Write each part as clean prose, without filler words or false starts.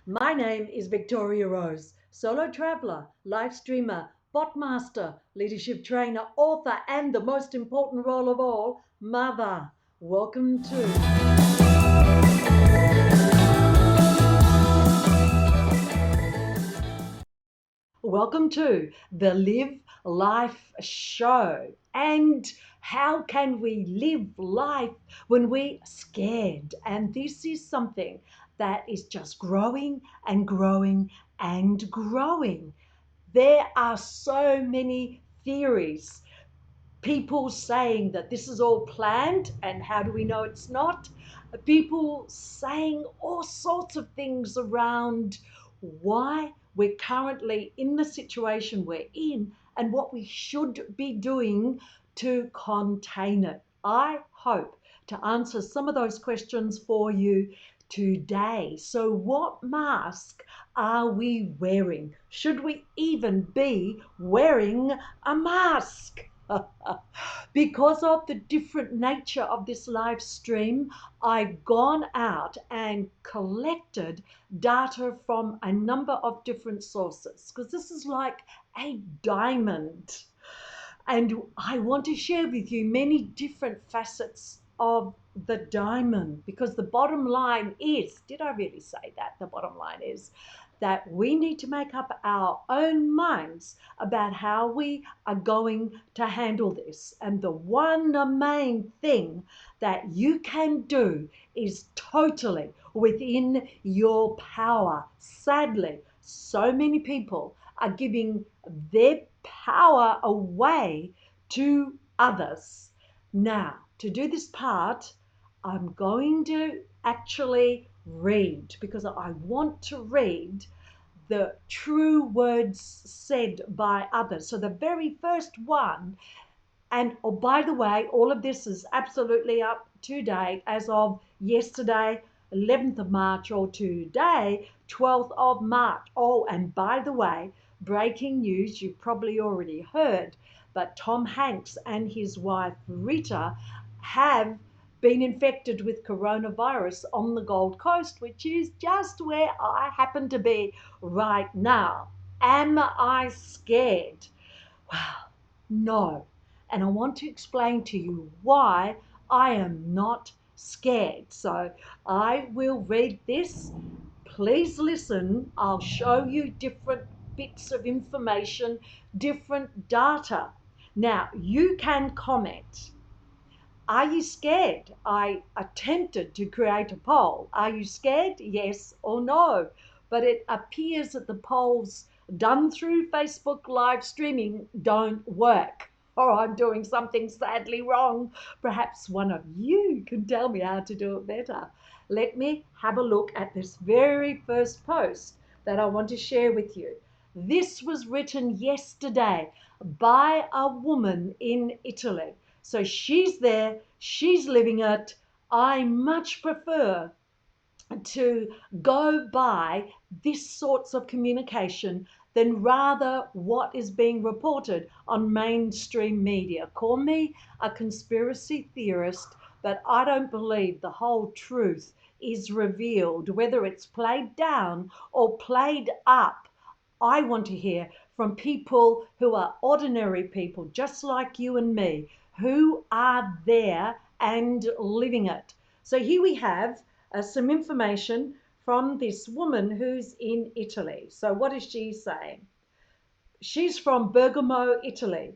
My name is Victoria Rose, solo traveler, live streamer, bot master, leadership trainer, author, and the most important role of all, mother. Welcome to Welcome to the Live Life Show. And how can we live life when we're scared? And this is something that is just growing and growing and growing. There are so many theories. People saying that this is all planned, and how do we know it's not? People saying all sorts of things around why we're currently in the situation we're in and what we should be doing to contain it. I hope to answer some of those questions for you today. So, what mask are we wearing? Should we even be wearing a mask? Because of the different nature of this live stream, I've gone out and collected data from a number of different sources because this is like a diamond. And I want to share with you many different facets of the diamond because the bottom line is, did I really say that? The bottom line is that we need to make up our own minds about how we are going to handle this. And the one main thing that you can do is totally within your power. Sadly, so many people are giving their power away to others. Now, to do this part, I'm going to actually read because I want to read the true words said by others. So, the very first one, and oh, by the way, all of this is absolutely up to date as of yesterday, 11th of March, or today, 12th of March. Oh, and by the way, breaking news you've probably already heard, but Tom Hanks and his wife Rita have been infected with coronavirus on the Gold Coast, which is just where I happen to be right now. Am I scared? Wow, no. And I want to explain to you why I am not scared. So I will read this. Please listen. I'll show you different bits of information, different data. Now, you can comment. Are you scared? I attempted to create a poll. Are you scared? Yes or no? But it appears that the polls done through Facebook live streaming don't work. Or I'm doing something sadly wrong. Perhaps one of you can tell me how to do it better. Let me have a look at this very first post that I want to share with you. This was written yesterday by a woman in Italy. So she's there, she's living it. I much prefer to go by this sorts of communication than rather what is being reported on mainstream media. Call me a conspiracy theorist, but I don't believe the whole truth is revealed, whether it's played down or played up. I want to hear from people who are ordinary people, just like you and me, who are there and living it. So here we have some information from this woman who's in Italy. So what is she saying? She's from Bergamo, Italy.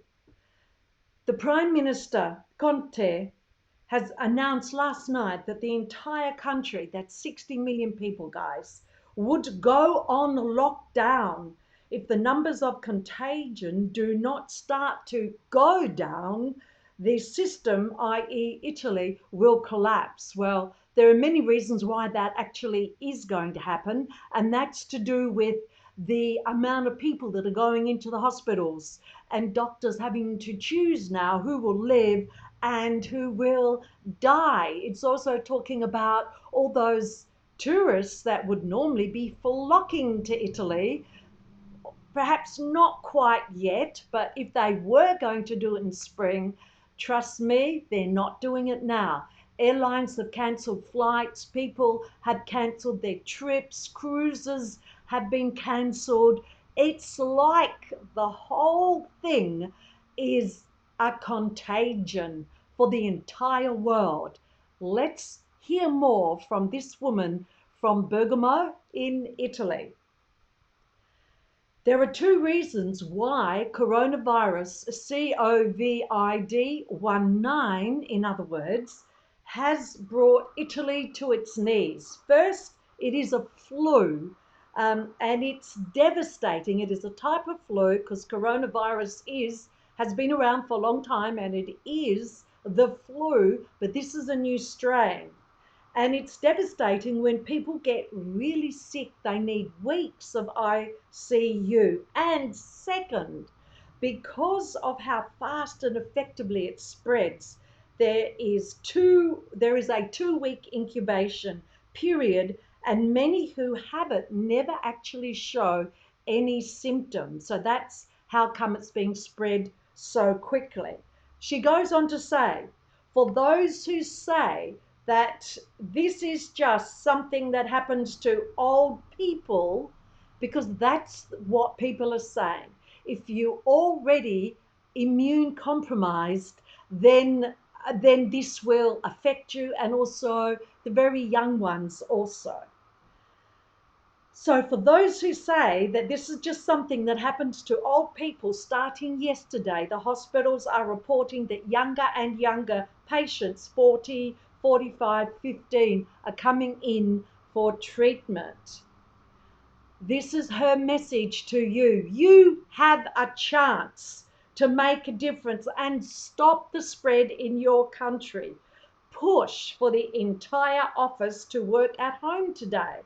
The Prime Minister, Conte, has announced last night that the entire country, that's 60 million people, guys, would go on lockdown if the numbers of contagion do not start to go down. The system, i.e. Italy, will collapse. Well, there are many reasons why that actually is going to happen, and that's to do with the amount of people that are going into the hospitals and doctors having to choose now who will live and who will die. It's also talking about all those tourists that would normally be flocking to Italy. Perhaps not quite yet, but if they were going to do it in spring, trust me, they're not doing it now. Airlines have cancelled flights, people have cancelled their trips, cruises have been cancelled. It's like the whole thing is a contagion for the entire world. Let's hear more from this woman from Bergamo in Italy. There are two reasons why coronavirus, COVID-19, in other words, has brought Italy to its knees. First, it is a flu, and it's devastating. It is a type of flu because coronavirus has been around for a long time, and it is the flu, but this is a new strain. And it's devastating when people get really sick. They need weeks of ICU. And second, because of how fast and effectively it spreads, there is a 2 week incubation period, and many who have it never actually show any symptoms. So that's how come it's being spread so quickly. She goes on to say, for those who say that this is just something that happens to old people, because that's what people are saying. If you're already immune compromised, then this will affect you, and also the very young ones also. So for those who say that this is just something that happens to old people, starting yesterday, the hospitals are reporting that younger and younger patients, 40, 45, 15, are coming in for treatment. This is her message to you. You have a chance to make a difference and stop the spread in your country. Push for the entire office to work at home today.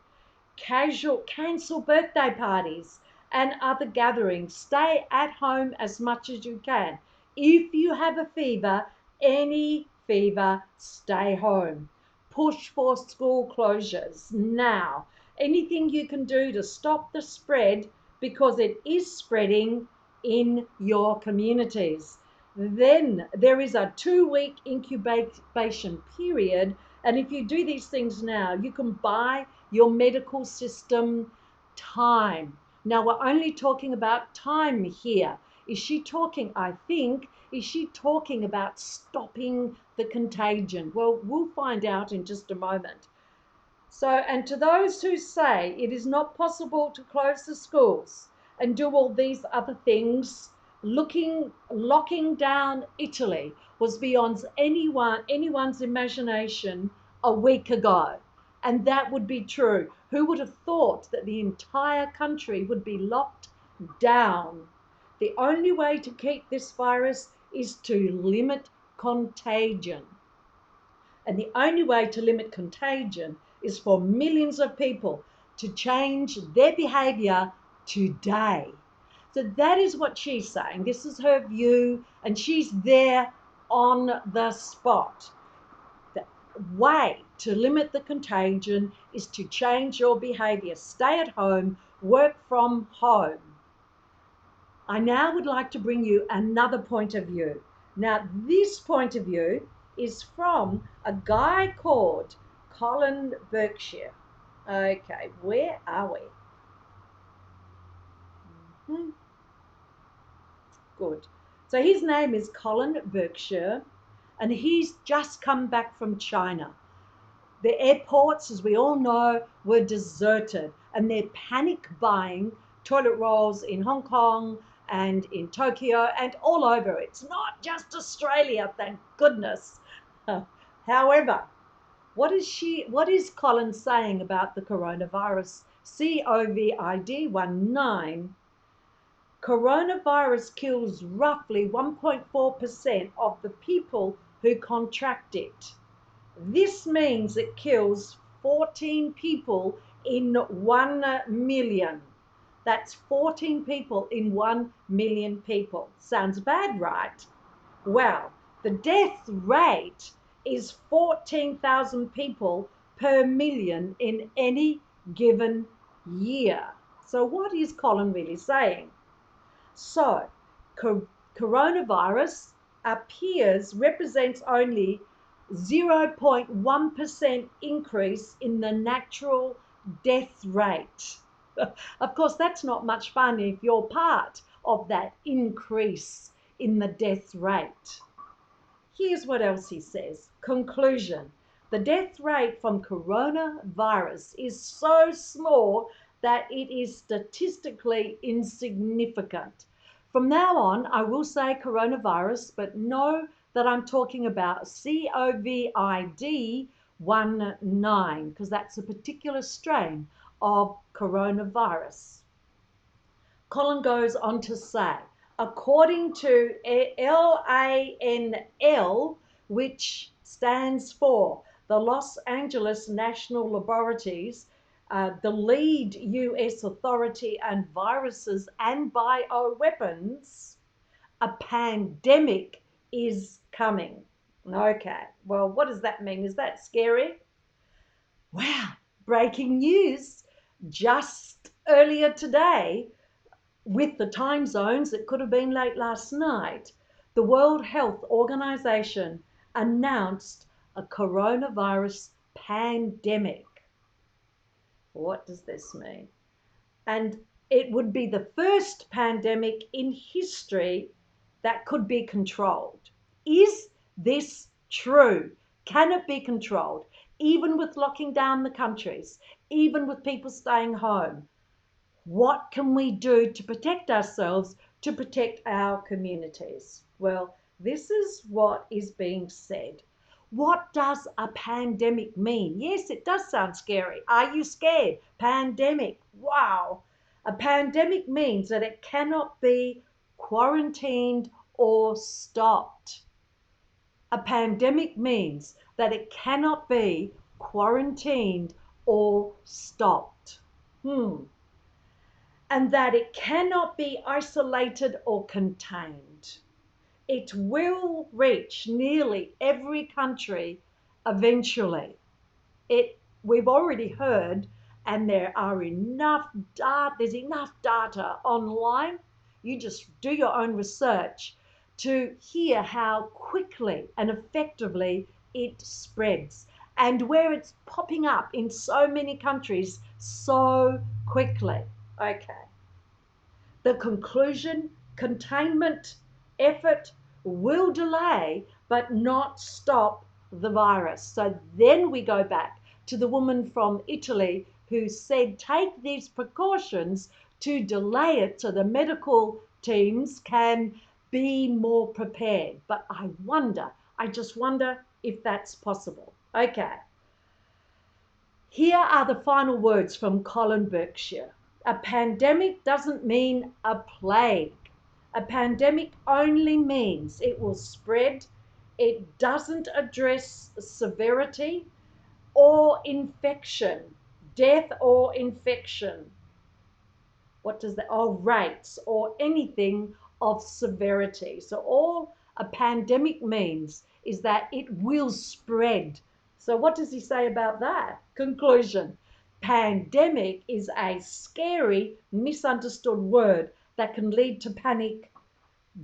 Cancel birthday parties and other gatherings. Stay at home as much as you can. If you have a fever, any fever, stay home. Push for school closures now. Anything you can do to stop the spread, because it is spreading in your communities. Then there is a 2 week incubation period, and if you do these things now, you can buy your medical system time. Now, we're only talking about time here. Is she talking, I think, is she talking about stopping the contagion? Well, we'll find out in just a moment. So, and to those who say it is not possible to close the schools and do all these other things, locking down Italy was beyond anyone's imagination a week ago. And that would be true. Who would have thought that the entire country would be locked down? The only way to keep this virus is to limit contagion. And the only way to limit contagion is for millions of people to change their behavior today. So that is what she's saying. This is her view, and she's there on the spot. The way to limit the contagion is to change your behavior. Stay at home, work from home. I now would like to bring you another point of view. Now, this point of view is from a guy called Colin Berkshire. Okay, where are we? Good. So his name is Colin Berkshire, and he's just come back from China. The airports, as we all know, were deserted, and they're panic buying toilet rolls in Hong Kong and in Tokyo and all over. It's not just Australia, thank goodness. However, what is Colin saying about the coronavirus? COVID-19. Coronavirus kills roughly 1.4% of the people who contract it. This means it kills 14 people in 1 million. That's 14 people in 1 million people. Sounds bad, right? Well, the death rate is 14,000 people per million in any given year. So what is Colin really saying? So, coronavirus represents only 0.1% increase in the natural death rate. Of course, that's not much fun if you're part of that increase in the death rate. Here's what else he says. Conclusion. The death rate from coronavirus is so small that it is statistically insignificant. From now on, I will say coronavirus, but know that I'm talking about COVID-19, because that's a particular strain of coronavirus. Colin goes on to say, according to LANL, which stands for the Los Angeles National Laboratories, the lead US authority on viruses and bioweapons, a pandemic is coming. Okay, well, what does that mean? Is that scary? Wow, breaking news just earlier today. With the time zones, it could have been late last night, the World Health Organization announced a coronavirus pandemic. What does this mean? And it would be the first pandemic in history that could be controlled. Is this true? Can it be controlled? Even with locking down the countries, even with people staying home, what can we do to protect ourselves, to protect our communities? Well, this is what is being said. What does a pandemic mean? Yes, it does sound scary. Are you scared? Pandemic. Wow. A pandemic means that it cannot be quarantined or stopped. A pandemic means that it cannot be quarantined or stopped. And that it cannot be isolated or contained. It will reach nearly every country eventually. We've already heard, and there's enough data online. You just do your own research to hear how quickly and effectively it spreads, and where it's popping up in so many countries so quickly. Okay. The conclusion, containment effort will delay but not stop the virus. So then we go back to the woman from Italy who said take these precautions to delay it so the medical teams can be more prepared. But I just wonder if that's possible. Okay. Here are the final words from Colin Berkshire. A pandemic doesn't mean a plague. A pandemic only means it will spread. It doesn't address severity or infection, death or infection. What does that, rates or anything of severity. So all a pandemic means is that it will spread. So what does he say about that? Conclusion. Pandemic is a scary, misunderstood word that can lead to panic.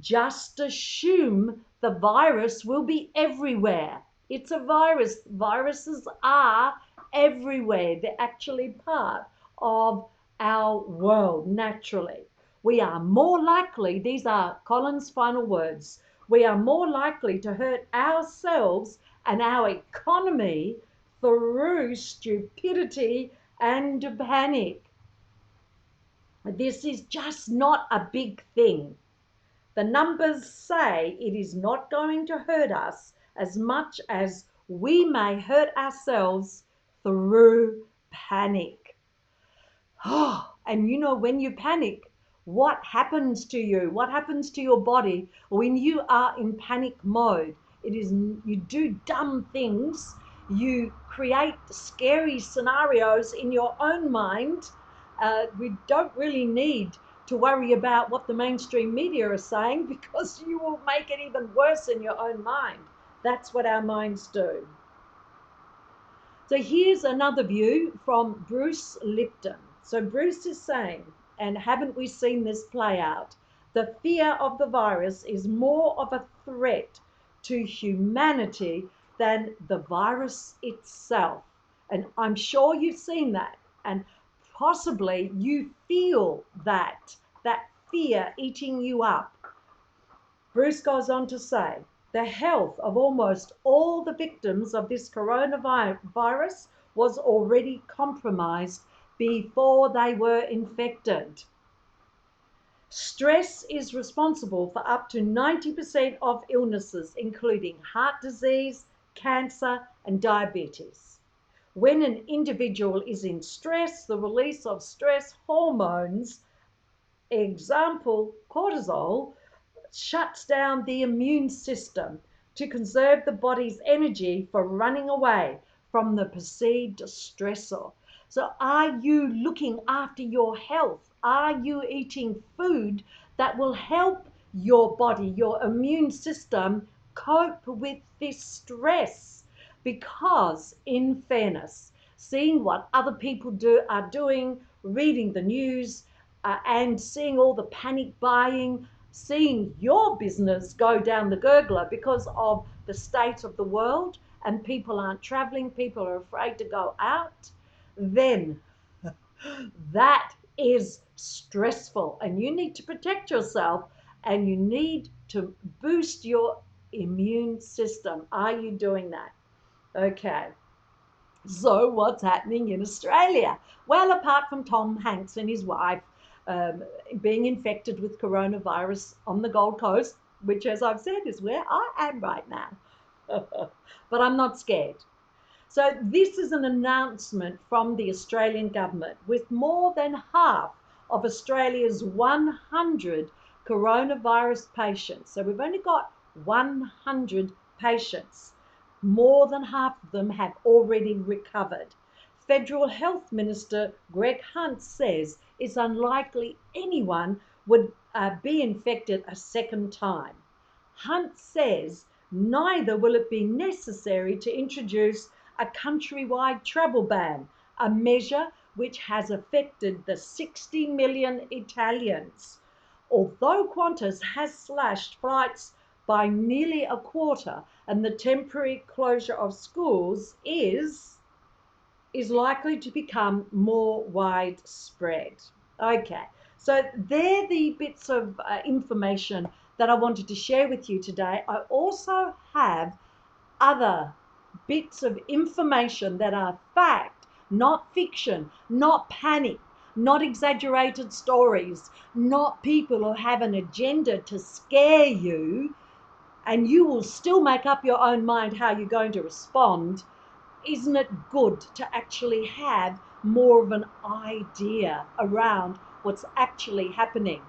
Just assume the virus will be everywhere. It's a virus. Viruses are everywhere. They're actually part of our world naturally. We are more likely, these are Colin's final words, we are more likely to hurt ourselves and our economy through stupidity and panic. This is just not a big thing. The numbers say it is not going to hurt us as much as we may hurt ourselves through panic. And you know, when you panic, what happens to you? What happens to your body when you are in panic mode? It is, you do dumb things, you create scary scenarios in your own mind. We don't really need to worry about what the mainstream media are saying, because you will make it even worse in your own mind. That's what our minds do. So here's another view from Bruce Lipton. So Bruce is saying, and haven't we seen this play out? The fear of the virus is more of a threat to humanity than the virus itself. And I'm sure you've seen that. And possibly you feel that fear eating you up. Bruce goes on to say, the health of almost all the victims of this coronavirus was already compromised before they were infected. Stress is responsible for up to 90% of illnesses, including heart disease, cancer, and diabetes. When an individual is in stress, the release of stress hormones, example cortisol, shuts down the immune system to conserve the body's energy for running away from the perceived stressor. So, are you looking after your health? Are you eating food that will help your body, your immune system, cope with this stress? Because, in fairness, seeing what other people are doing, reading the news, and seeing all the panic buying, seeing your business go down the gurgler because of the state of the world and people aren't traveling, people are afraid to go out, then that is stressful and you need to protect yourself and you need to boost your immune system. Are you doing that? Okay. So, what's happening in Australia? Well, apart from Tom Hanks and his wife um, being infected with coronavirus on the Gold Coast, which, as I've said, is where I am right now. But I'm not scared. So, this is an announcement from the Australian government with more than half of Australia's 100 coronavirus patients. So, we've only got 100 patients. More than half of them have already recovered. Federal Health Minister Greg Hunt says it's unlikely anyone would be infected a second time. Hunt says neither will it be necessary to introduce a countrywide travel ban, a measure which has affected the 60 million Italians. Although Qantas has slashed flights by nearly a quarter and the temporary closure of schools is likely to become more widespread. Okay, so they're the bits of information that I wanted to share with you today. I also have other bits of information that are fact, not fiction, not panic, not exaggerated stories, not people who have an agenda to scare you, and you will still make up your own mind how you're going to respond. Isn't it good to actually have more of an idea around what's actually happening?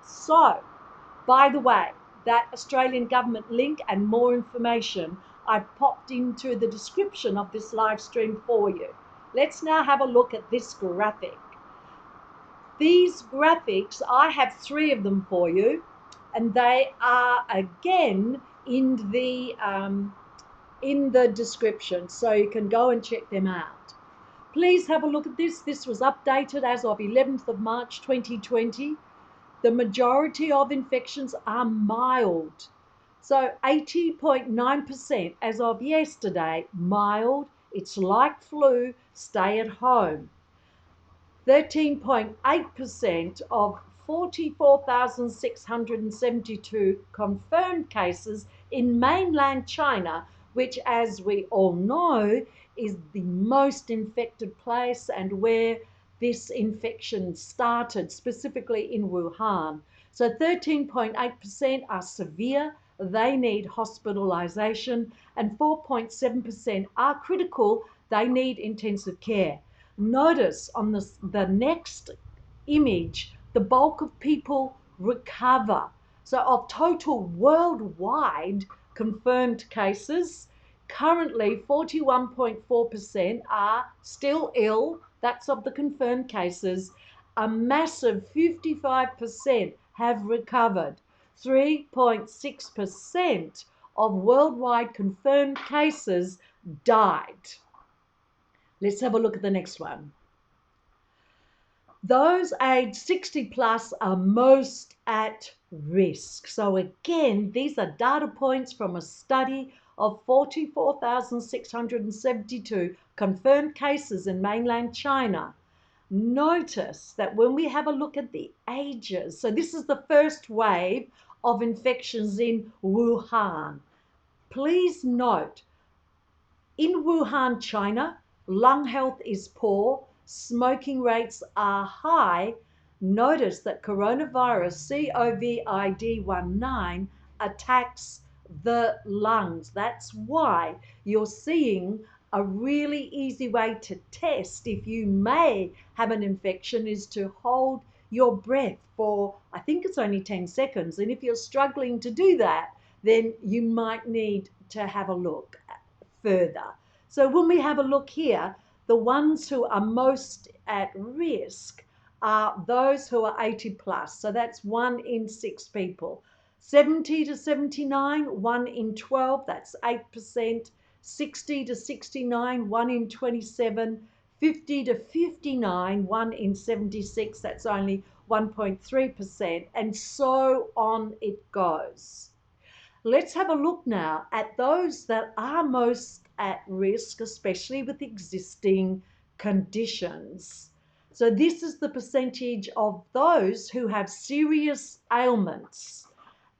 So, by the way, that Australian government link and more information I've popped into the description of this live stream for you. Let's now have a look at this graphic. These graphics, I have three of them for you, and they are again in the description, so you can go and check them out. Please have a look at this. This was updated as of 11th of March 2020. The majority of infections are mild. So 80.9% as of yesterday, mild. It's like flu, stay at home. 13.8% of 44,672 confirmed cases in mainland China, which, as we all know, is the most infected place and where this infection started, specifically in Wuhan. So 13.8% are severe, they need hospitalization, and 4.7% are critical, they need intensive care. Notice on the next image, the bulk of people recover. So of total worldwide confirmed cases, currently 41.4% are still ill. That's of the confirmed cases. A massive 55% have recovered. 3.6% of worldwide confirmed cases died. Let's have a look at the next one. Those aged 60 plus are most at risk. So again, these are data points from a study of 44,672 confirmed cases in mainland China. Notice that when we have a look at the ages, so this is the first wave of infections in Wuhan. Please note, in Wuhan, China, lung health is poor, smoking rates are high. Notice that coronavirus COVID-19 attacks the lungs. That's why you're seeing a really easy way to test if you may have an infection is to hold your breath for, I think it's only 10 seconds. And if you're struggling to do that, then you might need to have a look further. So when we have a look here, the ones who are most at risk are those who are 80 plus. So that's 1 in 6 people. 70 to 79, 1 in 12, that's 8%. 60 to 69, 1 in 27. 50 to 59, 1 in 76, that's only 1.3%. And so on it goes. Let's have a look now at those that are most at risk, especially with existing conditions. So this is the percentage of those who have serious ailments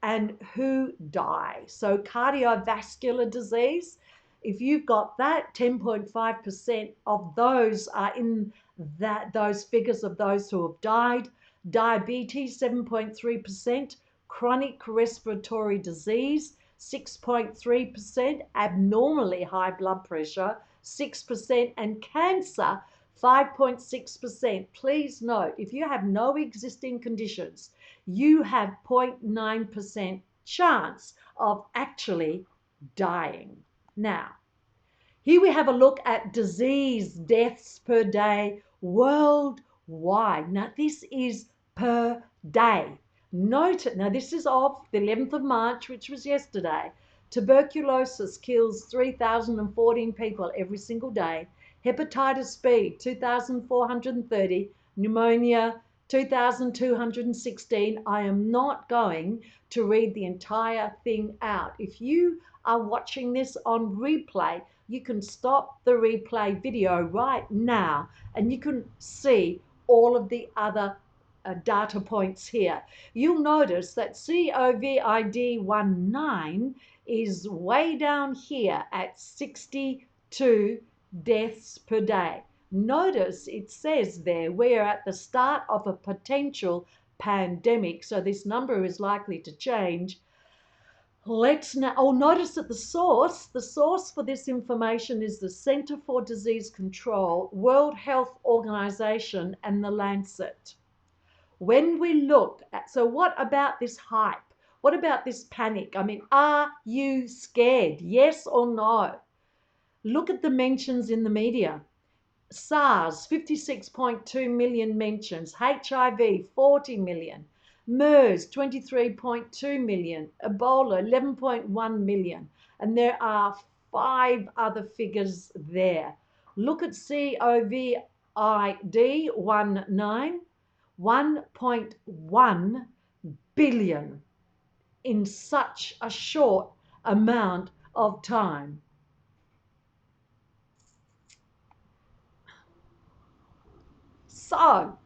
and who die. So cardiovascular disease, if you've got that, 10.5% of those are in those figures of those who have died. Diabetes, 7.3%. Chronic respiratory disease, 6.3%, abnormally high blood pressure, 6%, and cancer, 5.6%. Please note, if you have no existing conditions, you have 0.9% chance of actually dying. Now, here we have a look at disease deaths per day worldwide. Now, this is per day. Note, now this is of the 11th of March, which was yesterday. Tuberculosis kills 3,014 people every single day. Hepatitis B, 2,430. Pneumonia, 2,216. I am not going to read the entire thing out. If you are watching this on replay, you can stop the replay video right now and you can see all of the other data points here. You'll notice that COVID-19 is way down here at 62 deaths per day. Notice it says there we're at the start of a potential pandemic, so this number is likely to change. Let's now, notice that the source for this information is the Center for Disease Control, World Health Organization, and the Lancet. When we look at, so what about this hype? What about this panic? I mean, are you scared? Yes or no? Look at the mentions in the media. SARS, 56.2 million mentions. HIV, 40 million. MERS, 23.2 million. Ebola, 11.1 million. And there are 5 other figures there. Look at COVID-19, 1.1 billion in such a short amount of time. So,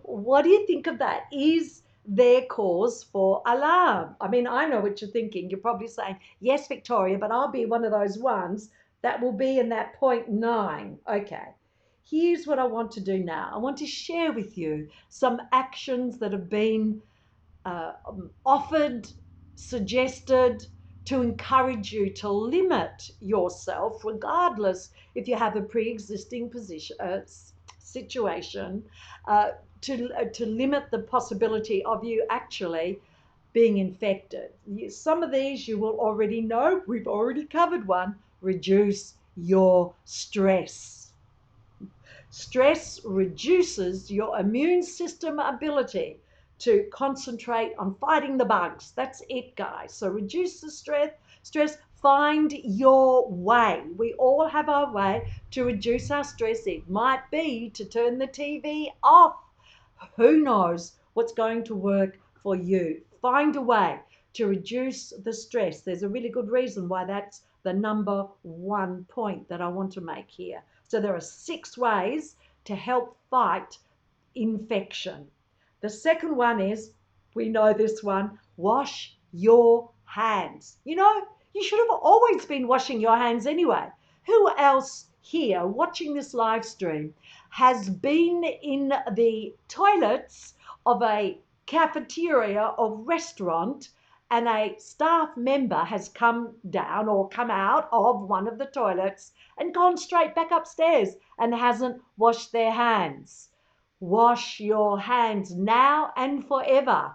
what do you think of that? Is there cause for alarm? I mean, I know what you're thinking. You're probably saying, yes, Victoria, but I'll be one of those ones that will be in that 0.9. Okay. Here's what I want to do now. I want to share with you some actions that have been offered, suggested to encourage you to limit yourself, regardless if you have a pre-existing situation, to limit the possibility of you actually being infected. Some of these you will already know. We've already covered one. Reduce your stress. Stress reduces your immune system ability to concentrate on fighting the bugs. That's it, guys. So reduce the stress, find your way. We all have our way to reduce our stress. It might be to turn the TV off. Who knows what's going to work for you? Find a way to reduce the stress. There's a really good reason why that's the number one point that I want to make here. So there are 6 ways to help fight infection. The second one is, we know this one, wash your hands. You know, you should have always been washing your hands anyway. Who else here watching this live stream has been in the toilets of a cafeteria or restaurant and a staff member has come down or come out of one of the toilets and gone straight back upstairs and hasn't washed their hands? Wash your hands now and forever.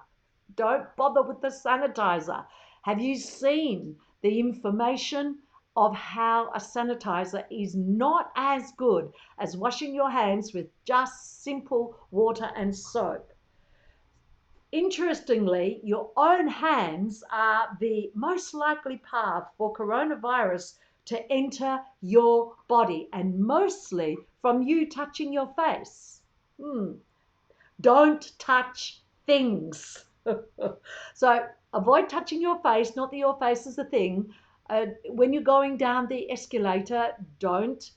Don't bother with the sanitizer. Have you seen the information of how a sanitizer is not as good as washing your hands with just simple water and soap? Interestingly, your own hands are the most likely path for coronavirus to enter your body, and mostly from you touching your face. Don't touch things. So avoid touching your face, not that your face is a thing. When you're going down the escalator, don't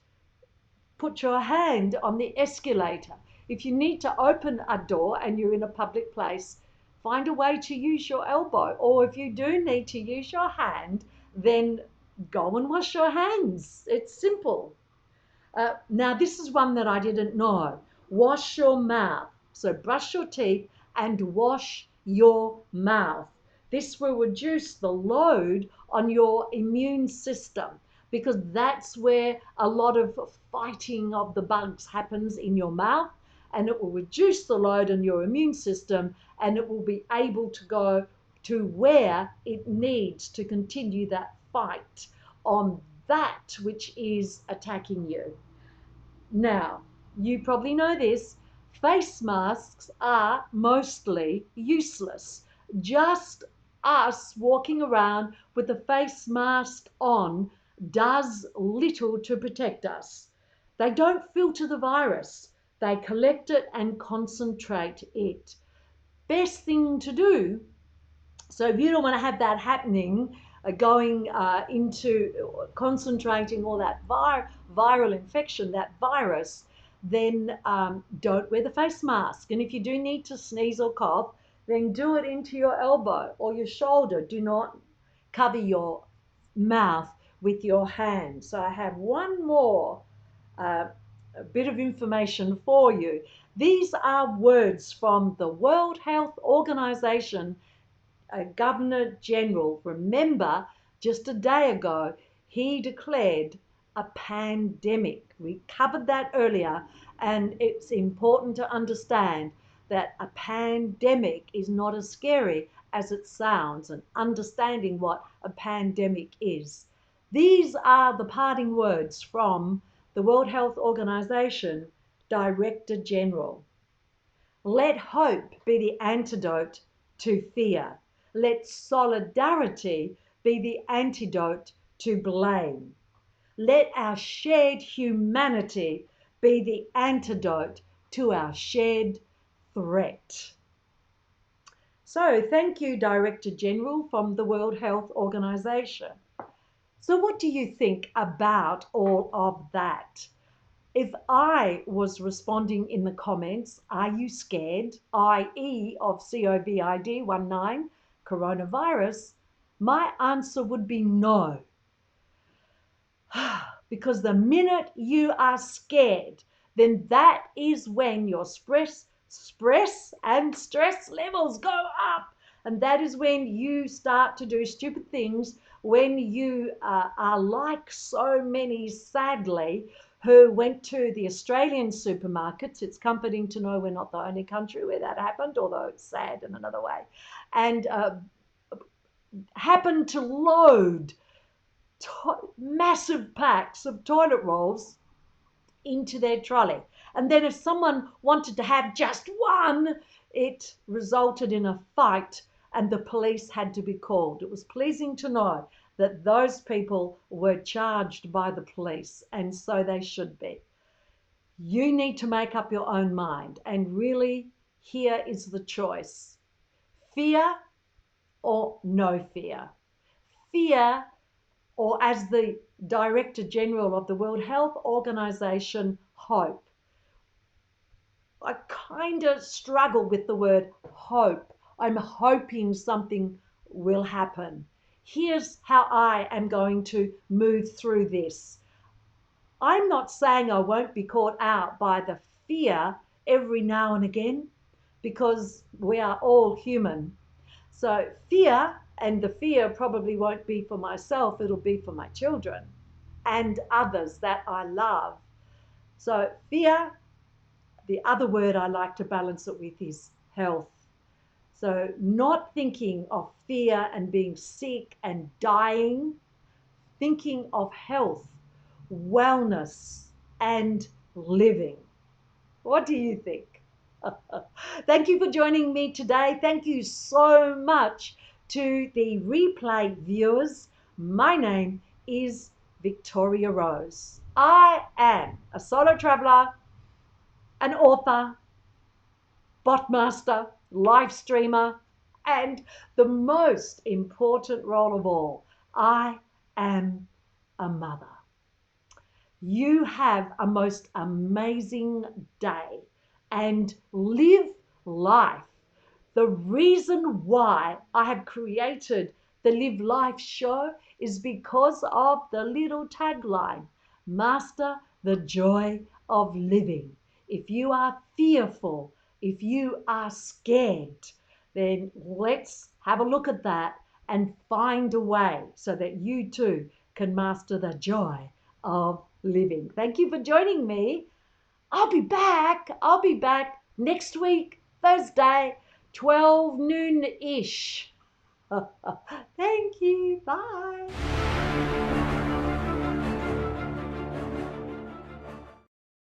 put your hand on the escalator. If you need to open a door and you're in a public place, find a way to use your elbow. Or if you do need to use your hand, then go and wash your hands. It's simple. Now, this is one that I didn't know. Wash your mouth. So brush your teeth and wash your mouth. This will reduce the load on your immune system, because that's where a lot of fighting of the bugs happens, in your mouth, and it will reduce the load on your immune system, and it will be able to go to where it needs to continue that fight on that which is attacking you. Now, you probably know this, face masks are mostly useless. Just us walking around with a face mask on does little to protect us. They don't filter the virus, they collect it and concentrate it. Best thing to do, so if you don't want to have that happening, going into concentrating all that viral infection, that virus, then don't wear the face mask. And if you do need to sneeze or cough, then do it into your elbow or your shoulder. Do not cover your mouth with your hand. So I have one more a bit of information for you. These are words from the World Health Organization Governor General. Remember, just a day ago, he declared a pandemic. We covered that earlier, and it's important to understand that a pandemic is not as scary as it sounds, and understanding what a pandemic is. These are the parting words from the World Health Organization Director General. Let hope be the antidote to fear. Let solidarity be the antidote to blame. Let our shared humanity be the antidote to our shared threat. So, thank you, Director General from the World Health Organization. So, what do you think about all of that? If I was responding in the comments, are you scared, i.e. of COVID-19, coronavirus, my answer would be no. Because the minute you are scared, then that is when your stress levels go up. And that is when you start to do stupid things, when you are like so many, sadly, who went to the Australian supermarkets. It's comforting to know we're not the only country where that happened, although it's sad in another way, and happened to load massive packs of toilet rolls into their trolley. And then if someone wanted to have just one, it resulted in a fight and the police had to be called. It was pleasing to know that those people were charged by the police, and so they should be. You need to make up your own mind, and really here is the choice: fear or no fear. Fear, or as the Director General of the World Health Organization, hope. I kind of struggle with the word hope. I'm hoping something will happen. Here's how I am going to move through this. I'm not saying I won't be caught out by the fear every now and again, because we are all human. So fear, and the fear probably won't be for myself, it'll be for my children and others that I love. So fear, the other word I like to balance it with is health. So not thinking of fear and being sick and dying, thinking of health, wellness, and living. What do you think? Thank you for joining me today. Thank you so much to the replay viewers. My name is Victoria Rose. I am a solo traveler, an author, botmaster, live streamer, and the most important role of all, I am a mother. You have a most amazing day and live life. The reason why I have created the Live Life show is because of the little tagline, Master the joy of living. If you are fearful, if you are scared, then let's have a look at that and find a way so that you too can master the joy of living. Thank you for joining me. I'll be back. I'll be back next week, Thursday, 12 noon-ish. Thank you. Bye.